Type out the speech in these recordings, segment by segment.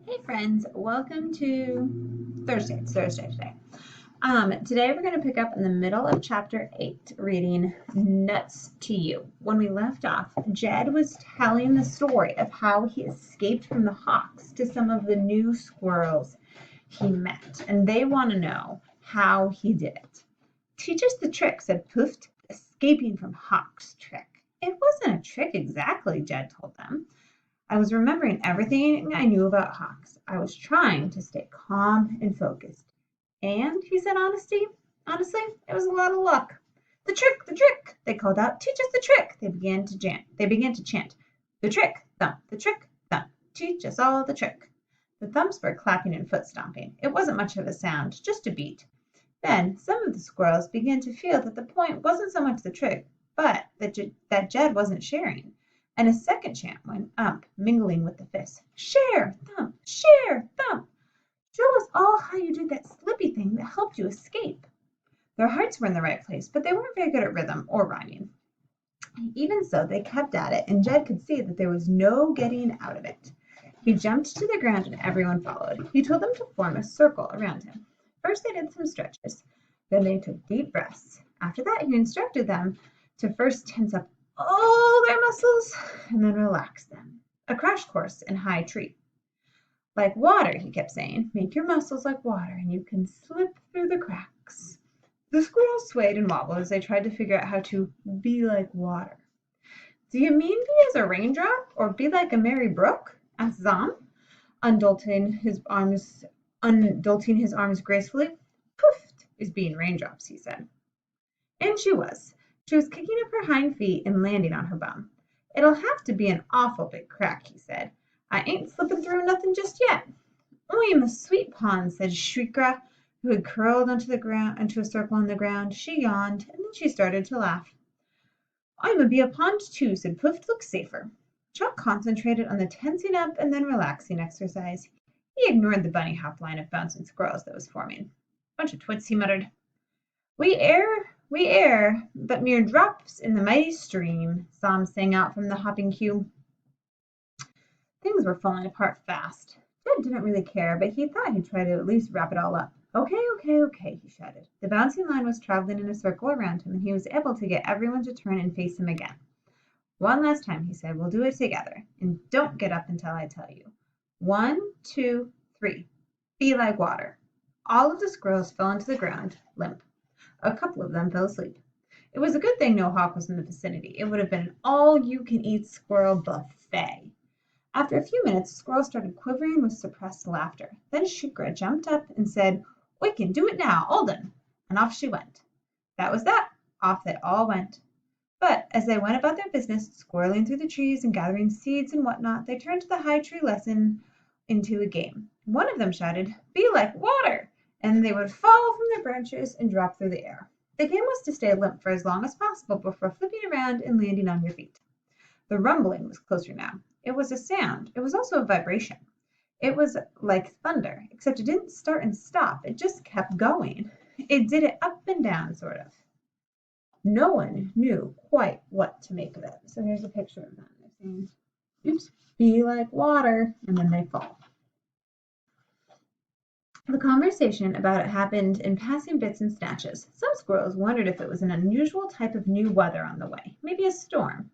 Hey friends, welcome to Thursday. It's Thursday today. Today we're going to pick up in the middle of chapter 8, reading Nuts to You. When we left off, Jed was telling the story of how he escaped from the hawks to some of the new squirrels he met, and they want to know how he did it. Teach us the trick, said Poof, escaping from hawks trick. It wasn't a trick exactly, Jed told them. I was remembering everything I knew about hawks. I was trying to stay calm and focused. And, he said honestly, it was a lot of luck. The trick, they called out. Teach us the trick. They began to chant. The trick, thump, the trick, thump. Teach us all the trick. The thumps were clapping and foot stomping. It wasn't much of a sound, just a beat. Then some of the squirrels began to feel that the point wasn't so much the trick, but that Jed wasn't sharing. And a second chant went up, mingling with the fifth. Share, thump, share, thump. Show us all how you did that slippy thing that helped you escape. Their hearts were in the right place, but they weren't very good at rhythm or rhyming. Even so, they kept at it, and Jed could see that there was no getting out of it. He jumped to the ground and everyone followed. He told them to form a circle around him. First they did some stretches, then they took deep breaths. After that, he instructed them to first tense up all their muscles and then relax them. A crash course in high tree. Like water, he kept saying. Make your muscles like water and you can slip through the cracks. The squirrels swayed and wobbled as they tried to figure out how to be like water. Do you mean be as a raindrop or be like a merry brook? Asked Zom, undulting his arms gracefully. Poofed is being raindrops, he said. And she was. She was kicking up her hind feet and landing on her bum. It'll have to be an awful big crack, he said. I ain't slipping through nothing just yet. I'm a sweet pond, said Shriekra, who had curled onto a circle on the ground. She yawned, and then she started to laugh. I'm a be a pond too, said Poof, look safer. Chuck concentrated on the tensing up and then relaxing exercise. He ignored the bunny hop line of bouncing squirrels that was forming. Bunch of twits, he muttered. We err, but mere drops in the mighty stream, Sam sang out from the hopping queue. Things were falling apart fast. Jed didn't really care, but he thought he'd try to at least wrap it all up. Okay, he shouted. The bouncing line was traveling in a circle around him, and he was able to get everyone to turn and face him again. One last time, he said, we'll do it together, and don't get up until I tell you. 1, 2, 3. Be like water. All of the squirrels fell into the ground, limp. A couple of them fell asleep. It was a good thing no hawk was in the vicinity. It would have been an all-you-can-eat squirrel buffet. After a few minutes, the squirrels started quivering with suppressed laughter. Then Shikra jumped up and said, We can do it now, all done. And off she went. That was that. Off they all went. But as they went about their business, squirreling through the trees and gathering seeds and whatnot, they turned the high tree lesson into a game. One of them shouted, Be like water! And they would fall from their branches and drop through the air. The game was to stay limp for as long as possible before flipping around and landing on your feet. The rumbling was closer now. It was a sound. It was also a vibration. It was like thunder, except it didn't start and stop. It just kept going. It did it up and down, sort of. No one knew quite what to make of it. So here's a picture of them. They're saying, oops, be like water, and then they fall. The conversation about it happened in passing bits and snatches. Some squirrels wondered if it was an unusual type of new weather on the way, maybe a storm.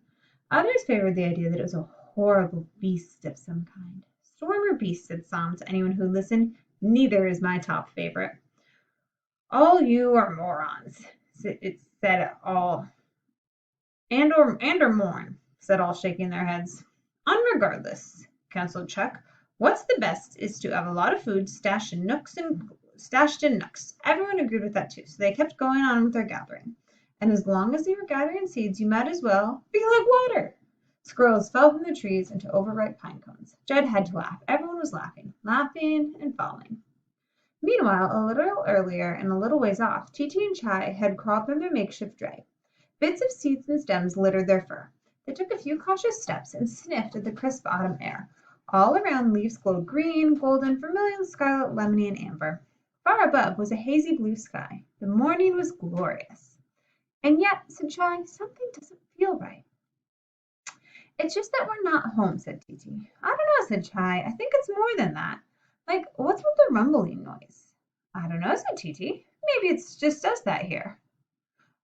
Others favored the idea that it was a horrible beast of some kind. Storm or beast, said Sam to anyone who listened. Neither is my top favorite. All you are morons, it said all. And or mourn, said all, shaking their heads. Unregardless, counseled Chuck. What's the best is to have a lot of food stashed in nooks. Everyone agreed with that too, so they kept going on with their gathering. And as long as they were gathering seeds, you might as well be like water. Squirrels fell from the trees into overripe pine cones. Jed had to laugh. Everyone was laughing and falling. Meanwhile, a little earlier and a little ways off, Titi and Chai had crawled from their makeshift dray. Bits of seeds and stems littered their fur. They took a few cautious steps and sniffed at the crisp autumn air. All around, leaves glowed green, golden, vermilion, scarlet, lemony, and amber. Far above was a hazy blue sky. The morning was glorious. And yet, said Chai, something doesn't feel right. It's just that we're not home, said Titi. I don't know, said Chai. I think it's more than that. Like, what's with the rumbling noise? I don't know, said Titi. Maybe it's just does that here.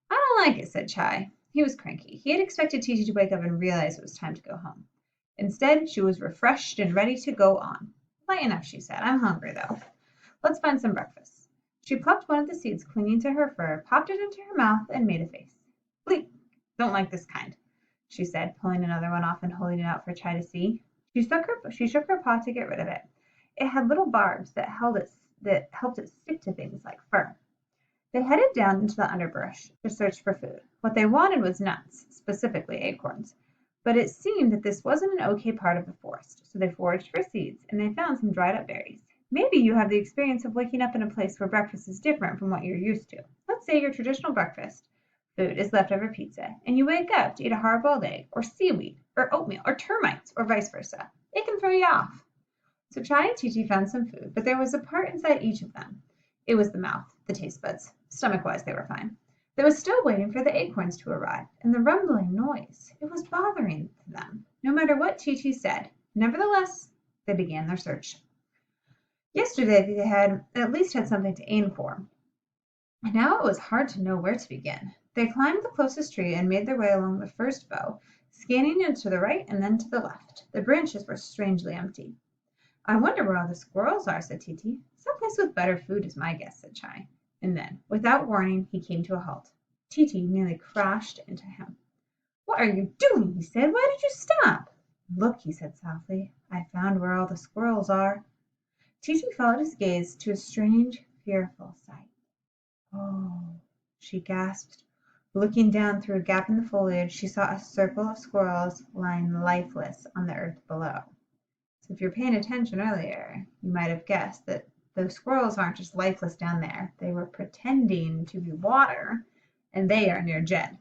I don't like it, said Chai. He was cranky. He had expected Titi to wake up and realize it was time to go home. Instead, she was refreshed and ready to go on. Light enough, she said. I'm hungry, though. Let's find some breakfast. She plucked one of the seeds clinging to her fur, popped it into her mouth, and made a face. Bleak. Don't like this kind, she said, pulling another one off and holding it out for Chai to see. She shook her paw to get rid of it. It had little barbs that helped it stick to things like fur. They headed down into the underbrush to search for food. What they wanted was nuts, specifically acorns. But it seemed that this wasn't an okay part of the forest, so they foraged for seeds, and they found some dried up berries. Maybe you have the experience of waking up in a place where breakfast is different from what you're used to. Let's say your traditional breakfast food is leftover pizza, and you wake up to eat a hard-boiled egg, or seaweed, or oatmeal, or termites, or vice versa. It can throw you off. So Chai and Titi found some food, but there was a part inside each of them. It was the mouth, the taste buds. Stomach-wise, they were fine. They was still waiting for the acorns to arrive, and the rumbling noise. It was bothering them, no matter what Titi said. Nevertheless, they began their search. Yesterday they had at least had something to aim for, and now it was hard to know where to begin. They climbed the closest tree and made their way along the first bough, scanning it to the right and then to the left. The branches were strangely empty. I wonder where all the squirrels are, said Titi. Someplace with better food is my guess, said Chai. And then, without warning, he came to a halt. Titi nearly crashed into him. What are you doing? He said. Why did you stop? Look, he said softly. I found where all the squirrels are. Titi followed his gaze to a strange, fearful sight. Oh, she gasped. Looking down through a gap in the foliage, she saw a circle of squirrels lying lifeless on the earth below. So if you're paying attention earlier, you might have guessed that those squirrels aren't just lifeless down there. They were pretending to be water, and they are near Jed.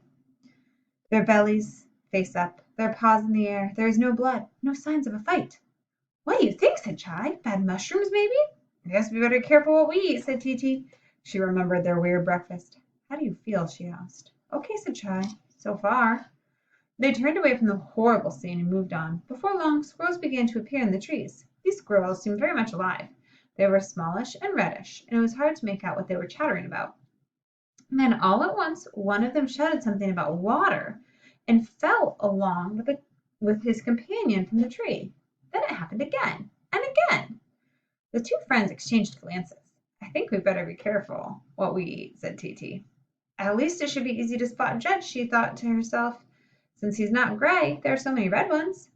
Their bellies face up, their paws in the air. There is no blood, no signs of a fight. What do you think? Said Chai. Bad mushrooms, maybe? I guess we better be careful what we eat, said Titi. She remembered their weird breakfast. How do you feel? She asked. Okay, said Chai. So far. They turned away from the horrible scene and moved on. Before long, squirrels began to appear in the trees. These squirrels seemed very much alive. They were smallish and reddish, and it was hard to make out what they were chattering about. And then all at once, one of them shouted something about water and fell along with his companion from the tree. Then it happened again and again. The two friends exchanged glances. I think we better be careful what we eat, said Titi. At least it should be easy to spot Jed, she thought to herself. Since he's not gray, there are so many red ones.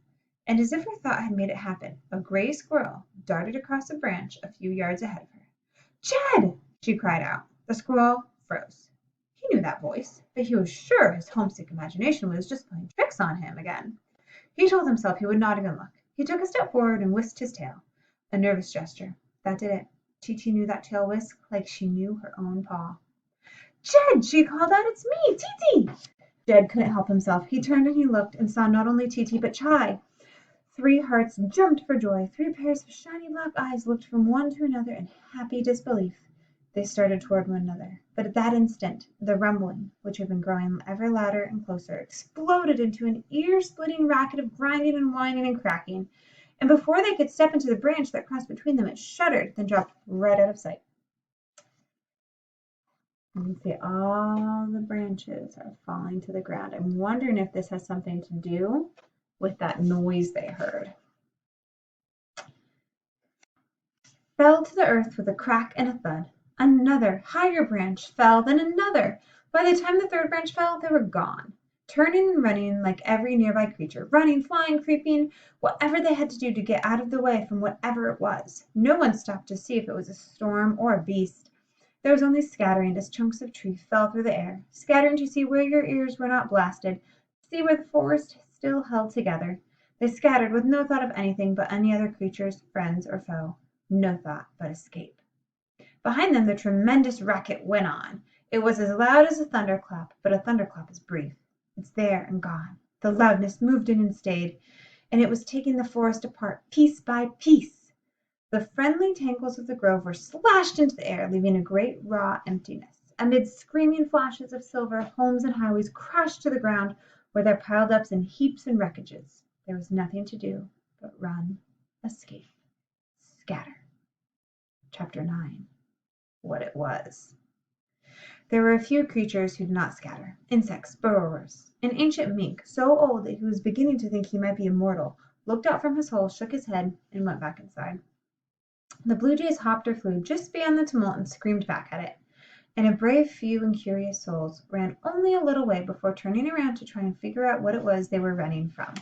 And as if her thought had made it happen, a gray squirrel darted across a branch a few yards ahead of her. Jed! She cried out. The squirrel froze. He knew that voice, but he was sure his homesick imagination was just playing tricks on him again. He told himself he would not even look. He took a step forward and whisked his tail. A nervous gesture. That did it. Titi knew that tail whisk like she knew her own paw. Jed! She called out. It's me, Titi! Jed couldn't help himself. He turned and he looked and saw not only Titi but Chai. 3 hearts jumped for joy. 3 pairs of shiny black eyes looked from one to another in happy disbelief. They started toward one another. But at that instant, the rumbling, which had been growing ever louder and closer, exploded into an ear-splitting racket of grinding and whining and cracking. And before they could step into the branch that crossed between them, it shuddered, then dropped right out of sight. You can see all the branches are falling to the ground. I'm wondering if this has something to do with that noise they heard. Fell to the earth with a crack and a thud. Another, higher branch fell, then another. By the time the 3rd branch fell, they were gone, turning and running like every nearby creature, running, flying, creeping, whatever they had to do to get out of the way from whatever it was. No one stopped to see if it was a storm or a beast. There was only scattering as chunks of tree fell through the air, scattering to see where your ears were not blasted, to see where the forest still held together. They scattered with no thought of anything but any other creatures, friends, or foe. No thought but escape. Behind them the tremendous racket went on. It was as loud as a thunderclap, but a thunderclap is brief. It's there and gone. The loudness moved in and stayed, and it was taking the forest apart piece by piece. The friendly tangles of the grove were slashed into the air, leaving a great raw emptiness. Amid screaming flashes of silver, homes and highways crashed to the ground, where they piled up in heaps and wreckages. There was nothing to do but run, escape, scatter. Chapter 9. What it was. There were a few creatures who did not scatter. Insects, burrowers. An ancient mink, so old that he was beginning to think he might be immortal, looked out from his hole, shook his head, and went back inside. The blue jays hopped or flew just beyond the tumult and screamed back at it. And a brave few and curious souls ran only a little way before turning around to try and figure out what it was they were running from.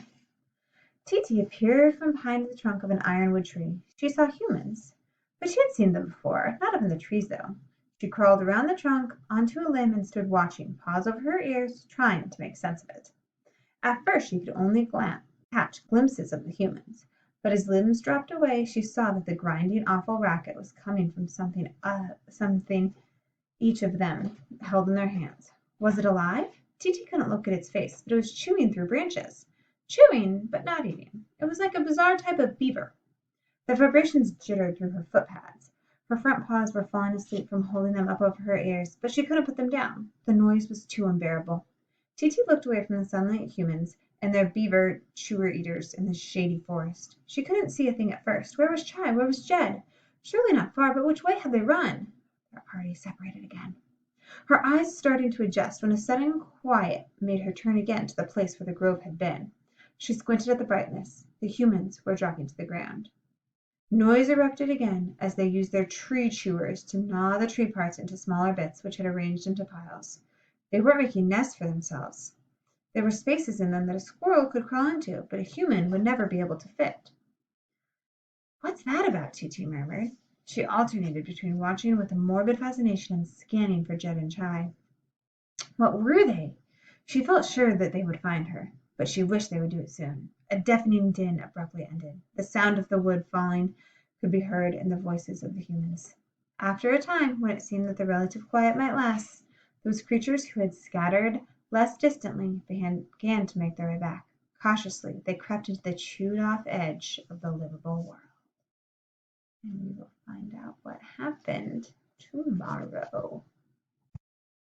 Titi appeared from behind the trunk of an ironwood tree. She saw humans, but she had seen them before, not up in the trees though. She crawled around the trunk onto a limb and stood watching, paws over her ears, trying to make sense of it. At first she could only catch glimpses of the humans, but as limbs dropped away she saw that the grinding awful racket was coming from something each of them held in their hands. Was it alive? Titi couldn't look at its face, but it was chewing through branches. Chewing, but not eating. It was like a bizarre type of beaver. The vibrations jittered through her foot pads. Her front paws were falling asleep from holding them up over her ears, but she couldn't put them down. The noise was too unbearable. Titi looked away from the sunlit humans and their beaver chewer-eaters in the shady forest. She couldn't see a thing at first. Where was Chai? Where was Jed? Surely not far, but which way had they run? Their party separated again. Her eyes starting to adjust when a sudden quiet made her turn again to the place where the grove had been. She squinted at the brightness. The humans were dropping to the ground. Noise erupted again as they used their tree chewers to gnaw the tree parts into smaller bits which had arranged into piles. They weren't making nests for themselves. There were spaces in them that a squirrel could crawl into, but a human would never be able to fit. What's that about? Titi murmured. She alternated between watching with a morbid fascination and scanning for Jed and Chai. What were they? She felt sure that they would find her, but she wished they would do it soon. A deafening din abruptly ended. The sound of the wood falling could be heard in the voices of the humans. After a time, when it seemed that the relative quiet might last, those creatures who had scattered less distantly began to make their way back. Cautiously, they crept into the chewed-off edge of the livable world. And we will find out what happened tomorrow.